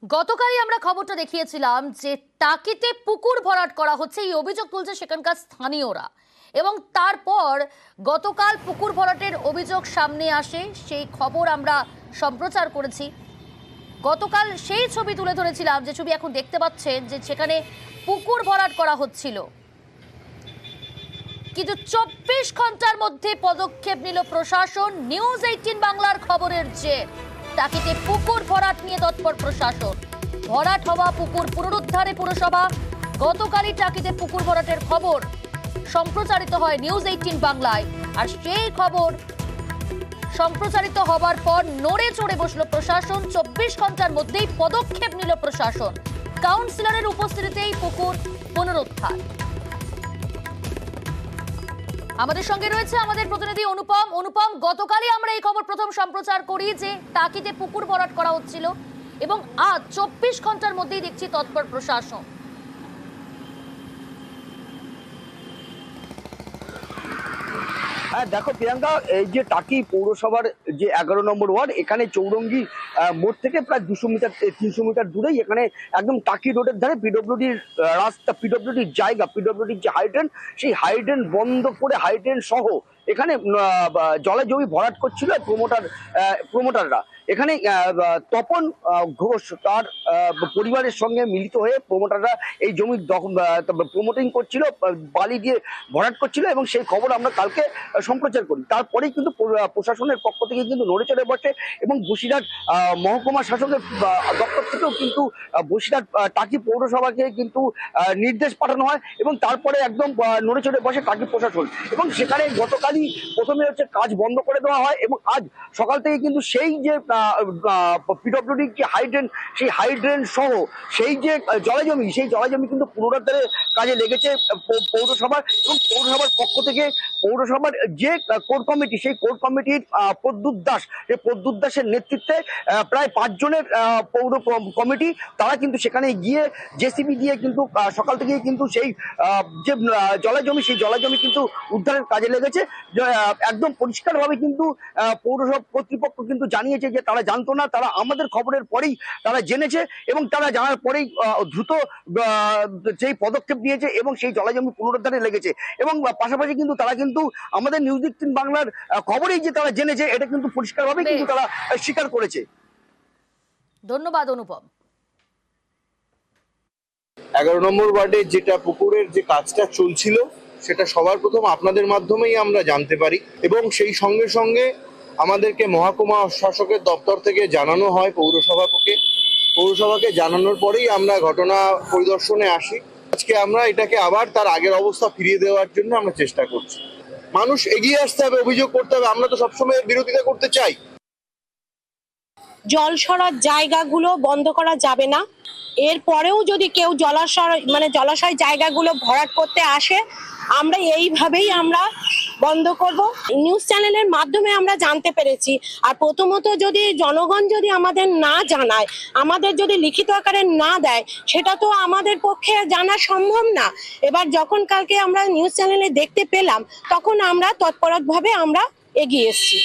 গতকালই আমরা খবরটা দেখিয়েছিলাম যে টাকিতে পুকুর ভরাট করা হচ্ছে, এই অভিযোগ তুলছে সেখানকার স্থানীয়রা। এবং তারপর গতকাল পুকুর ভরাটের অভিযোগ সামনে আসে, সেই খবর আমরা সম্প্রচার করেছি। গতকাল সেই ছবি তুলে ধরেছিলাম, যে ছবি এখন দেখতে পাচ্ছেন, যে সেখানে পুকুর ভরাট করা হচ্ছিল। কিন্তু 24 ঘন্টার মধ্যে পদক্ষেপ নিল প্রশাসন। নিউজ 18 বাংলার খবরের যে টাকিতে পুকুর ভরাট নিয়ে তৎপর প্রশাসন। ভরাট হওয়া পুকুর পুনরুদ্ধারে পুরসভা। গতকালই টাকিতে পুকুর ভরাটের খবর সম্প্রচারিত হয় নিউজ 18 বাংলায়। আর সেই খবর সম্প্রচারিত হবার পর নড়ে চড়ে বসল প্রশাসন। 24 ঘন্টার মধ্যেই পদক্ষেপ নিল প্রশাসন। কাউন্সিলরের উপস্থিতিতেই পুকুর পুনরুদ্ধার। আমাদের সঙ্গে রয়েছে আমাদের প্রতিনিধি অনুপম। গতকালই আমরা এই খবর প্রথম সম্প্রচার করি যে টাকিতে পুকুর ভরাট করা হচ্ছিল, এবং আজ 24 ঘন্টার মধ্যেই দেখছি তৎপর প্রশাসন। হ্যাঁ দেখো প্রিয়াঙ্কা, এই যে টাকি পৌরসভার যে 11 নম্বর ওয়ার্ড, এখানে চৌরঙ্গি মোড় থেকে প্রায় 300 মিটার দূরেই এখানে একদম টাকি রোডের ধারে পিডব্লিউডির রাস্তা, পিডব্লিউডির জায়গা, পিডব্লিউডির যে হাইড্রেন, সেই হাইড্রেন বন্ধ করে হাইড্রেন সহ এখানে জলে জমি ভরাট করছিল প্রমোটাররা। এখানে তপন ঘোষ তার পরিবারের সঙ্গে মিলিত হয়ে প্রমোটাররা এই জমি প্রমোটিং করছিল, বালি দিয়ে ভরাট করছিল, এবং সেই খবর আমরা কালকে সম্প্রচার করি। তারপরেই কিন্তু প্রশাসনের পক্ষ থেকে কিন্তু নড়ে চড়ে বসে, এবং বসিরহাট মহকুমা শাসকের দপ্তর থেকেও কিন্তু বসিরহাট টাকি পৌরসভাকে কিন্তু নির্দেশ পাঠানো হয়, এবং তারপরে একদম নড়ে চড়ে বসে টাকি প্রশাসন। এবং সেখানে গতকালই প্রথমে কাজ বন্ধ করে দেওয়া হয়, এবং আজ সকাল থেকে কিন্তু সেই যে পিডব্লিউডির যে হাইড্রেন, সেই হাইড্রেন সহ সেই যে জলাজমি, সেই জলাজমি কিন্তু পুনরুদ্ধারের কাজে লেগেছে পৌরসভার। এবং পৌরসভার পক্ষ থেকে পৌরসভার যে কোর কমিটি, সেই কোর কমিটির প্রদ্যুৎ দাসের নেতৃত্বে প্রায় 5 জনের পৌর কমিটি, তারা কিন্তু সেখানে গিয়ে জেসিবি দিয়ে কিন্তু সকাল থেকেই কিন্তু সেই যে জলাজমি, সেই জলাজমি কিন্তু উদ্ধারের কাজে লেগেছে। একদম পরিষ্কারভাবে কিন্তু পৌরসভা কর্তৃপক্ষ কিন্তু জানিয়েছে যে তারা জানতো না, তারা আমাদের খবরের পরেই তারা জেনেছে, এবং তারা জানার পরেই দ্রুত সেই পদক্ষেপ নিয়েছে এবং সেই জলাজমি পুনরুদ্ধারে লেগেছে। এবং পাশাপাশি কিন্তু তারা কিন্তু আমাদের নিউজ 18 বাংলার খবরেই যে তারা জেনেছে, এটা কিন্তু পরিষ্কারভাবে কিন্তু তারা স্বীকার করেছে। ধন্যবাদ অনুপম। 11 নম্বর ওয়ার্ডে যেটা পুকুরের যে কাজটা চলছিল, সেটা সবার প্রথম আপনাদের মাধ্যমেই আমরা জানতে পারি, এবং সেই সঙ্গে সঙ্গে আমাদেরকে মহকুমা শাসকের দপ্তর থেকে জানানো হয় পৌরসভাকে জানানোর পরেই আমরা ঘটনা পরিদর্শনে আসি। আজকে আমরা এটাকে আবার তার আগের অবস্থা ফিরিয়ে দেওয়ার জন্য আমরা চেষ্টা করছি। মানুষ এগিয়ে আসতে হবে, অভিযোগ করতে হবে, আমরা তো সবসময় বিরোধিতা করতে চাই। জল সরার জায়গাগুলো বন্ধ করা যাবে না। এরপরেও যদি কেউ জলাশয় জায়গাগুলো ভরাট করতে আসে, আমরা এইভাবেই আমরা বন্ধ করব। নিউজ চ্যানেলের মাধ্যমে আমরা জানতে পেরেছি। আর প্রথমত যদি জনগণ যদি আমাদের না জানায়, আমাদের যদি লিখিত আকারে না দেয়, সেটা তো আমাদের পক্ষে জানা সম্ভব না। এবার যখন কালকে আমরা নিউজ চ্যানেলে দেখতে পেলাম, তখন আমরা তৎপরভাবে আমরা এগিয়ে এসেছি।